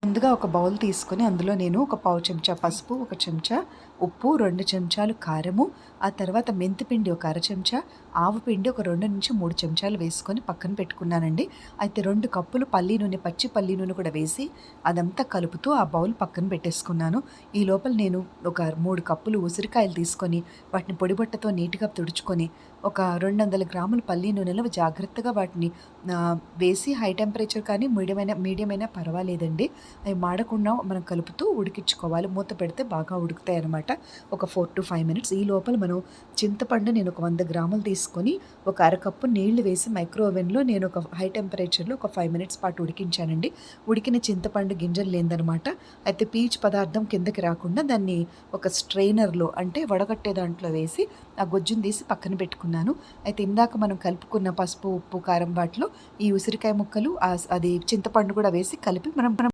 ముందుగా ఒక బౌల్ తీసుకొని అందులో నేను ఒక పావు చెంచా పసుపు, ఒక చెంచా ఉప్పు, 2 చెంచాలు కారము, ఆ తర్వాత మెంతిపిండి ఒక అర చెంచా, ఆవు పిండి ఒక 2-3 చెంచాలు వేసుకొని పక్కన పెట్టుకున్నానండి. అయితే 2 కప్పులు పల్లి నూనె, పచ్చి పల్లి నూనె కూడా వేసి అదంతా కలుపుతూ ఆ బౌల్ పక్కన పెట్టేసుకున్నాను. ఈ లోపల నేను ఒక 3 కప్పులు ఉసిరికాయలు తీసుకొని వాటిని పొడిబట్టతో నీట్‌గా తుడుచుకొని ఒక 200 గ్రాముల పల్లి నూనెలో జాగ్రత్తగా వాటిని వేసి హై టెంపరేచర్ కానీ మీడియం అయినా పర్వాలేదండి. అవి మాడకుండా మనం కలుపుతూ ఉడికించుకోవాలి. మూత పెడితే బాగా ఉడుకుతాయన్నమాట. ఒక 4-5 మినిట్స్. ఈ లోపల మనం చింతపండు నేను ఒక 100 గ్రాములు తీసుకొని ఒక అరకప్పు నీళ్లు వేసి మైక్రో ఓవెన్‌లో నేను ఒక హై టెంపరేచర్‌లో ఒక 5 మినిట్స్ పాటు ఉడికించానండి. ఉడికిన చింతపండు గింజలు లేదనమాట. అయితే పీచు పదార్థం కిందకి రాకుండా దాన్ని ఒక స్ట్రెయినర్‌లో అంటే వడగట్టే దాంట్లో వేసి ఆ గొజ్జును తీసి పక్కన పెట్టుకున్నాను. అయితే ఇందాక మనం కలుపుకున్న పసుపు, ఉప్పు, కారం వాటిలో ఈ ఉసిరికాయ ముక్కలు అది చింతపండు కూడా వేసి కలిపి మనం